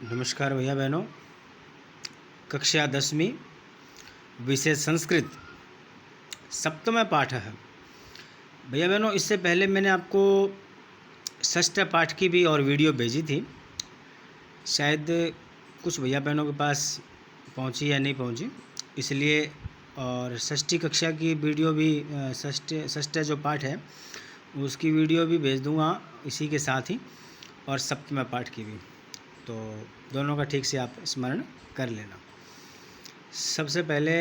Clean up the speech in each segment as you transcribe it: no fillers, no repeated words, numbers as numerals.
नमस्कार भैया बहनों। कक्षा 10वीं विषय संस्कृत सप्तम पाठ है। भैया बहनों, इससे पहले मैंने आपको षष्ठ पाठ की भी और वीडियो भेजी थी। शायद कुछ भैया बहनों के पास पहुंची या नहीं पहुंची, इसलिए और षष्ठी कक्षा की वीडियो भी षष्ठ जो पाठ है उसकी वीडियो भी भेज दूंगा इसी के साथ ही, और सप्तम पाठ की भी, तो दोनों का ठीक से आप स्मरण कर लेना। सबसे पहले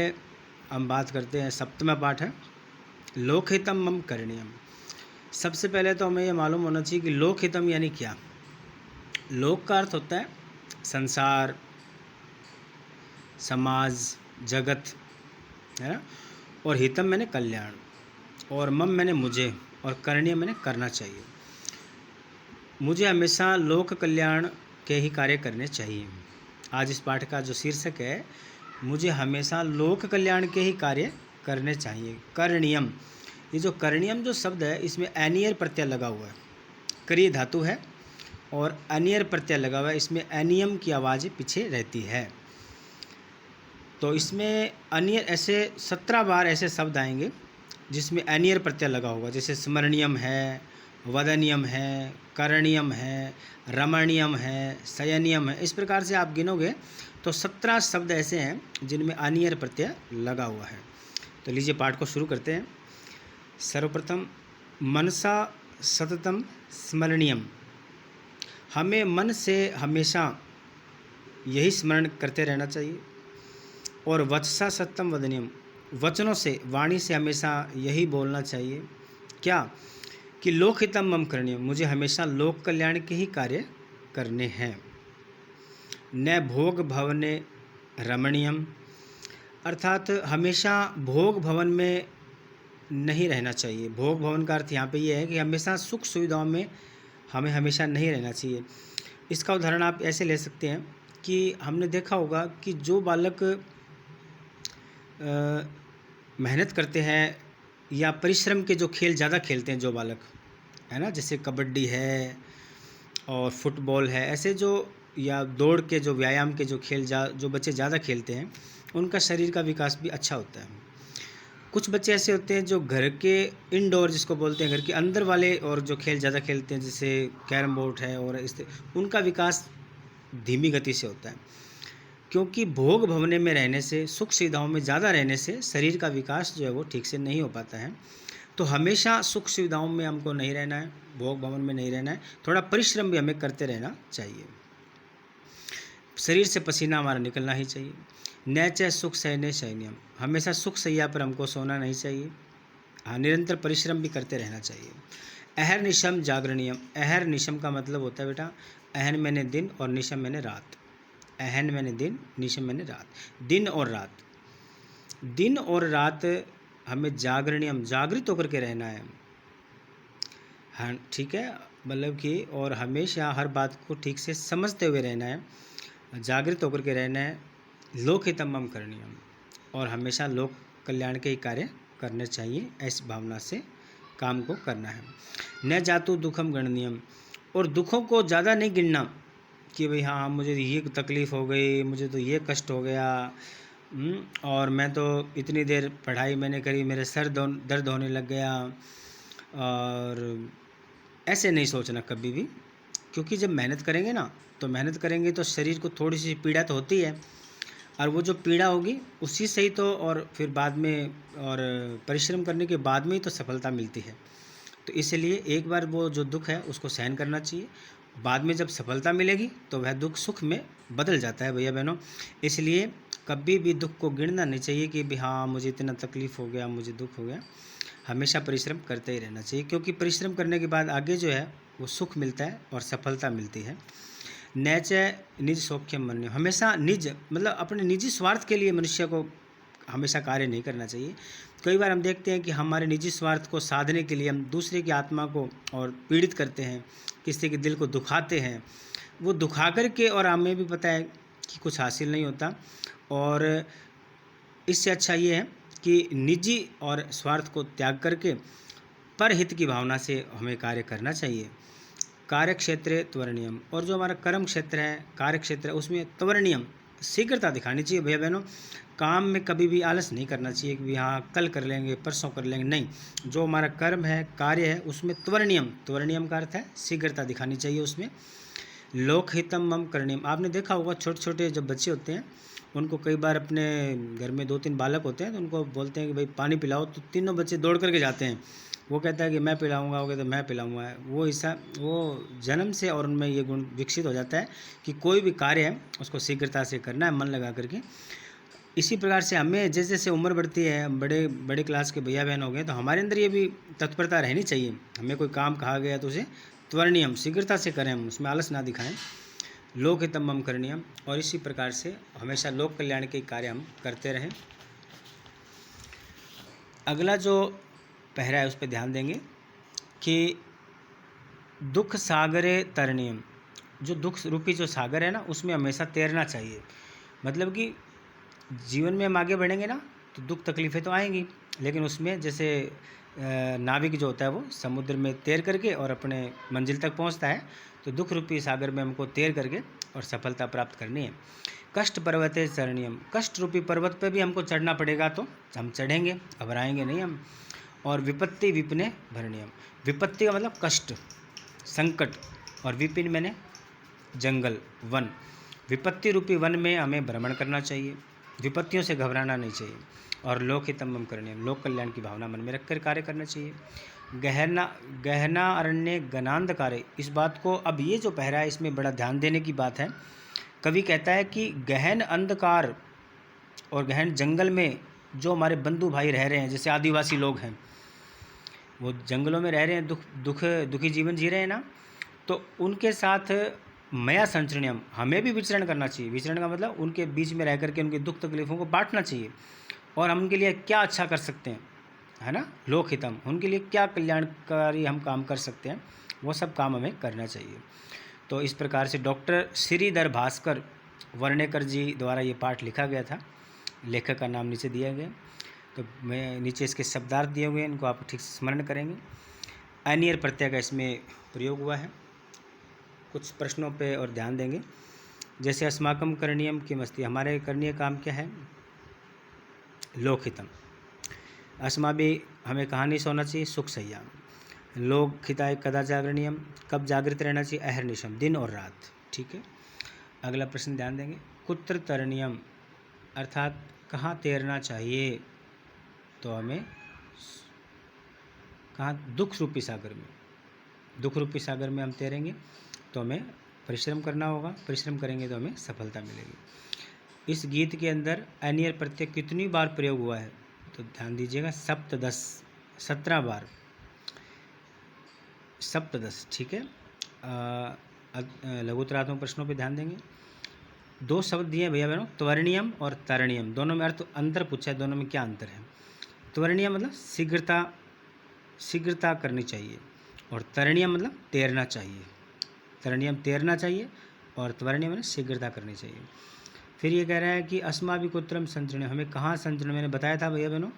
हम बात करते हैं, सप्तम पाठ है लोकहितम मम करणीयम। सबसे पहले तो हमें ये मालूम होना चाहिए कि लोकहितम यानी क्या। लोक का अर्थ होता है संसार, समाज, जगत, है ना। और हितम मैंने कल्याण, और मम मैंने मुझे, और करणीय मैंने करना चाहिए। मुझे हमेशा लोक कल्याण के ही कार्य करने चाहिए। आज इस पाठ का जो शीर्षक है, मुझे हमेशा लोक कल्याण के ही कार्य करने चाहिए। करणीयम, ये जो करणीयम जो शब्द है इसमें एनियर प्रत्यय लगा हुआ है। क्रिय धातु है और अनियर प्रत्यय लगा हुआ है, इसमें एनियम की आवाज़ पीछे रहती है। तो इसमें अनियर ऐसे 17 बार ऐसे शब्द आएंगे जिसमें एनियर प्रत्यय लगा होगा, जैसे स्मरणीयम है, वदनीयम है, करणीयम है, रमणीयम है, शयनीयम है। इस प्रकार से आप गिनोगे तो 17 शब्द ऐसे हैं जिनमें अनियर प्रत्यय लगा हुआ है। तो लीजिए पाठ को शुरू करते हैं। सर्वप्रथम, मनसा सततम स्मरणीयम। हमें मन से हमेशा यही स्मरण करते रहना चाहिए। और वचसा सत्यम वदनीयम, वचनों से, वाणी से हमेशा यही बोलना चाहिए क्या, कि लोकहितम मम करणीयम, मुझे हमेशा लोक कल्याण के ही कार्य करने हैं। न भोग भवने रमणीयम, अर्थात हमेशा भोग भवन में नहीं रहना चाहिए। भोग भवन का अर्थ यहाँ पे ये है कि हमेशा सुख सुविधाओं में हमें हमेशा नहीं रहना चाहिए। इसका उदाहरण आप ऐसे ले सकते हैं कि हमने देखा होगा कि जो बालक मेहनत करते हैं या परिश्रम के जो खेल ज़्यादा खेलते हैं, जो बालक है ना, जैसे कबड्डी है और फुटबॉल है, ऐसे जो या दौड़ के जो व्यायाम के जो खेल जो बच्चे ज़्यादा खेलते हैं उनका शरीर का विकास भी अच्छा होता है। कुछ बच्चे ऐसे होते हैं जो घर के इंडोर जिसको बोलते हैं घर के अंदर वाले और जो खेल ज़्यादा खेलते हैं, जैसे कैरम बोर्ड है, और उनका विकास धीमी गति से होता है, क्योंकि भोग भवने में रहने से, सुख सुविधाओं में ज़्यादा रहने से शरीर का विकास जो है वो ठीक से नहीं हो पाता है। तो हमेशा सुख सुविधाओं में हमको नहीं रहना है, भोग भवन में नहीं रहना है, थोड़ा परिश्रम भी हमें करते रहना चाहिए। शरीर से पसीना हमारा निकलना ही चाहिए। न च सुख सहने शयनियम, हमेशा सुख सैया पर हमको सोना नहीं चाहिए। हाँ, निरंतर परिश्रम भी करते रहना चाहिए। अहर निशम जागरणीयम, अहर निशम का मतलब होता है बेटा, अहन मैंने दिन और निशम मैंने रात। अहन मैंने दिन, निशम मैंने रात, दिन और रात। दिन और रात हमें जागरणीयम, जागृत होकर के रहना है। हाँ ठीक है, मतलब कि और हमेशा हर बात को ठीक से समझते हुए रहना है, जागृत होकर के रहना है। लोकहितम मम करणीयम, और हमेशा लोक कल्याण के ही कार्य करने चाहिए, ऐसी भावना से काम को करना है। न जातु दुखम गणनीयम, और दुखों को ज़्यादा नहीं गिनना कि भाई हाँ मुझे ये तकलीफ़ हो गई, मुझे तो ये कष्ट हो गया, और मैं तो इतनी देर पढ़ाई मैंने करी, मेरे सर दर्द होने लग गया, और ऐसे नहीं सोचना कभी भी। क्योंकि जब मेहनत करेंगे ना, तो मेहनत करेंगे तो शरीर को थोड़ी सी पीड़ा तो होती है, और वो जो पीड़ा होगी उसी से ही तो, और फिर बाद में, और परिश्रम करने के बाद में ही तो सफलता मिलती है। तो इसलिए एक बार वो जो दुख है उसको सहन करना चाहिए, बाद में जब सफलता मिलेगी तो वह दुख सुख में बदल जाता है भैया बहनों। इसलिए कभी भी दुख को गिनना नहीं चाहिए कि भी हाँ मुझे इतना तकलीफ़ हो गया, मुझे दुख हो गया। हमेशा परिश्रम करते ही रहना चाहिए, क्योंकि परिश्रम करने के बाद आगे जो है वो सुख मिलता है और सफलता मिलती है। नैच निज सौख्यम मन्य, हमेशा निज मतलब अपने निजी स्वार्थ के लिए मनुष्य को हमेशा कार्य नहीं करना चाहिए। कई बार हम देखते हैं कि हमारे निजी स्वार्थ को साधने के लिए हम दूसरे की आत्मा को और पीड़ित करते हैं, किसी के दिल को दुखाते हैं। वो दुखा कर के, और हमें भी पता है कि कुछ हासिल नहीं होता, और इससे अच्छा ये है कि निजी और स्वार्थ को त्याग करके परहित की भावना से हमें कार्य करना चाहिए। कार्यक्षेत्रे त्वरणीयम, और जो हमारा कर्म क्षेत्र है, कार्यक्षेत्र है, उसमें त्वरणीयम शीघ्रता दिखानी चाहिए। भैया बहनों, काम में कभी भी आलस नहीं करना चाहिए कि हाँ कल कर लेंगे, परसों कर लेंगे, नहीं। जो हमारा कर्म है, कार्य है, उसमें त्वरणीयम, त्वरणीयम का अर्थ है शीघ्रता दिखानी चाहिए उसमें। लोकहितम मम करणीयम, आपने देखा होगा छोटे छोटे जब बच्चे होते हैं उनको कई बार अपने घर में 2-3 बालक होते हैं तो उनको बोलते हैं कि भाई पानी पिलाओ, तो तीनों बच्चे दौड़ करके जाते हैं। वो कहता है कि मैं पिलाऊंगा, वो कहता है मैं पिलाऊंगा। वो हिस्सा वो जन्म से और उनमें ये गुण विकसित हो जाता है कि कोई भी कार्य है उसको शीघ्रता से करना है, मन लगा करके। इसी प्रकार से हमें जैसे जैसे उम्र बढ़ती है, हम बड़े बड़े क्लास के भैया बहन हो गए, तो हमारे अंदर ये भी तत्परता रहनी चाहिए। हमें कोई काम कहा गया तो उसे त्वरणीयम शीघ्रता से करें, हम उसमें आलस ना दिखाएं। लोकहितम मम करणीयम, और इसी प्रकार से हमेशा लोक कल्याण के कार्य हम करते रहें। अगला जो पहरा है उस पर ध्यान देंगे कि दुख सागरे तरणीयम, जो दुख रूपी जो सागर है ना, उसमें हमेशा तैरना चाहिए। मतलब कि जीवन में हम आगे बढ़ेंगे ना तो दुख तकलीफ़ें तो आएंगी, लेकिन उसमें जैसे नाविक जो होता है वो समुद्र में तैर करके और अपने मंजिल तक पहुंचता है, तो दुख रूपी सागर में हमको तैर करके और सफलता प्राप्त करनी है। कष्ट पर्वते चरणीयम, कष्ट रूपी पर्वत पे भी हमको चढ़ना पड़ेगा तो हम चढ़ेंगे, घबराएंगे नहीं हम। और विपत्ति विपिने भरणीयम, विपत्ति का मतलब कष्ट, संकट, और विपिन मैंने जंगल, वन। विपत्ति रूपी वन में हमें भ्रमण करना चाहिए, विपत्तियों से घबराना नहीं चाहिए। और लोकहितम मम करणीयम, लोक कल्याण की भावना मन में रखकर कार्य करना चाहिए। गहना गहना अरण्य गनांधकारे, इस बात को, अब ये जो पहरा है इसमें बड़ा ध्यान देने की बात है। कवि कहता है कि गहन अंधकार और गहन जंगल में जो हमारे बंधु भाई रह रहे हैं, जैसे आदिवासी लोग हैं, वो जंगलों में रह रहे हैं, दुखी जीवन जी रहे हैं ना, तो उनके साथ मया संचरणीयम, हमें भी विचरण करना चाहिए। विचरण का मतलब उनके बीच में रह करके उनकी दुख तकलीफ़ों को बांटना चाहिए, और हम उनके लिए क्या अच्छा कर सकते हैं, है ना, लोकहितम, उनके लिए क्या कल्याणकारी हम काम कर सकते हैं, वो सब काम हमें करना चाहिए। तो इस प्रकार से डॉक्टर श्रीधर भास्कर वर्णेकर जी द्वारा ये पाठ लिखा गया था। लेखक का नाम नीचे दिया गया, तो मैं नीचे इसके शब्दार्थ दिए हुए हैं, इनको आप ठीक से स्मरण करेंगे। अनियर प्रत्यय का इसमें प्रयोग हुआ है। कुछ प्रश्नों पे और ध्यान देंगे, जैसे अस्माकम करणीयम किमस्ति, हमारे करणीय काम क्या है, लोकहितम। अस्माभिः, हमें कहाँ नहीं सोना चाहिए, सुख सैया। लोकहिताय कदा जागरणीयम, कब जागृत रहना चाहिए, अहर्निशम, दिन और रात। ठीक है। अगला प्रश्न ध्यान देंगे, कुत्र तरणीयम, अर्थात कहाँ तैरना चाहिए, तो हमें कहाँ, दुख रूपी सागर में, दुख रूपी सागर में हम तैरेंगे तो हमें परिश्रम करना होगा, परिश्रम करेंगे तो हमें सफलता मिलेगी। इस गीत के अंदर अनियर प्रत्यय कितनी बार प्रयोग हुआ है, तो ध्यान दीजिएगा, सप्तदश, 17 बार, सप्तदश। ठीक है। लघुतरात्मक प्रश्नों पे ध्यान देंगे। 2 शब्द दिए भैया बहनों, त्वरणीयम और तरणीयम, दोनों में अर्थ अंतर पूछा है, दोनों में क्या अंतर है। त्वरणीयम मतलब शीघ्रता करनी चाहिए, और तरणीयम मतलब तैरना चाहिए। तरणीयम तैरना चाहिए और त्वरणीयम मतलब शीघ्रता करनी चाहिए। फिर ये कह रहा है कि अस्माभिः कुत्रम संचरण, हमें कहाँ संचरण, मैंने बताया था भैया बहनों,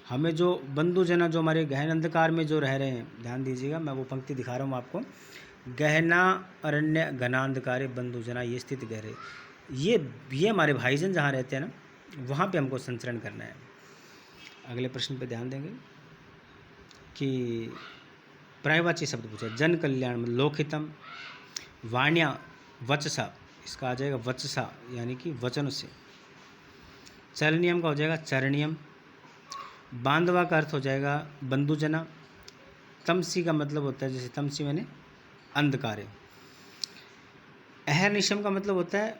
हमें जो बंधुजना जो हमारे गहन अंधकार में जो रह रहे हैं, ध्यान दीजिएगा, मैं वो पंक्ति दिखा रहा हूँ आपको। गहना अरण्य घनांधकारे बंधुजना, ये स्थिति कह रहे, ये हमारे भाईजन जहाँ रहते हैं ना, वहाँ पे हमको संचरण करना है। अगले प्रश्न पे ध्यान देंगे कि पर्यायवाची शब्द पूछा, जन कल्याण, लोकहितम, वाण्या वचसा, इसका आ जाएगा वचसा, यानी कि वचन से। चरणीयम का हो जाएगा चरणीयम। बांधवा का अर्थ हो जाएगा बंधुजना। तमसी का मतलब होता है, जैसे तमसी मैंने अंधकार। अहर्निशम का मतलब होता है,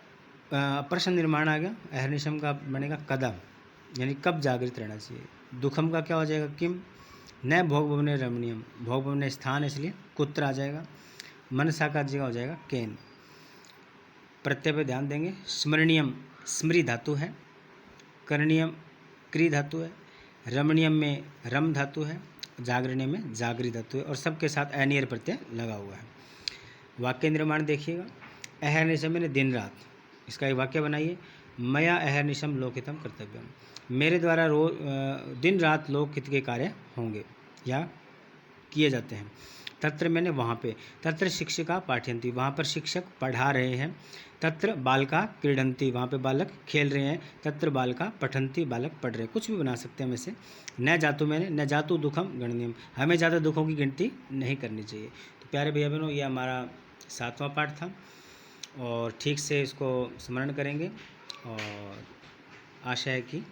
प्रश्न निर्माण आ गया, अहर्निशम का बनेगा कदा, यानी कब जागृत रहना चाहिए। दुखम का क्या हो जाएगा, किम। न भोग भवने रमणीयम, भोग भवने स्थान इसलिए कुत्र आ जाएगा। मनसा का जगह हो जाएगा केन। प्रत्यय पे ध्यान देंगे, स्मरणीयम स्मृ धातु है, करणीयम क्री धातु है, रमणीयम में रम धातु है, जागरणीय में जागरी धातु है, और सबके साथ अनियर प्रत्यय लगा हुआ है। वाक्य निर्माण देखिएगा, अहर्निशम मैंने दिन रात, इसका एक वाक्य बनाइए, मया अहर्निशम लोकहितम कर्तव्यम, मेरे द्वारा दिन रात लोकहित के कार्य होंगे या किए जाते हैं। तत्र मैंने वहाँ पे, तत्र शिक्षिका पाठयन्ति, वहाँ पर शिक्षक पढ़ा रहे हैं। तत्र बालका क्रीडन्ति, वहाँ पे बालक खेल रहे हैं। तत्र बालका पठन्ति, बालक पढ़ रहे हैं। कुछ भी बना सकते हैं हम इसे। न जातु मैंने, न जातु दुखम गणनीयम, हमें ज़्यादा दुखों की गिनती नहीं करनी चाहिए। तो प्यारे भैया बहनों, ये हमारा 7वां पाठ था और ठीक से इसको स्मरण करेंगे और आशा है कि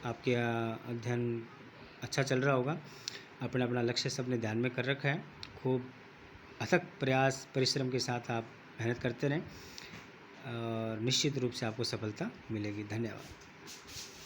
आपके अध्ययन अच्छा चल रहा होगा। अपना अपना लक्ष्य सबने ध्यान में कर रखा है। खूब अथक प्रयास परिश्रम के साथ आप मेहनत करते रहें और निश्चित रूप से आपको सफलता मिलेगी। धन्यवाद।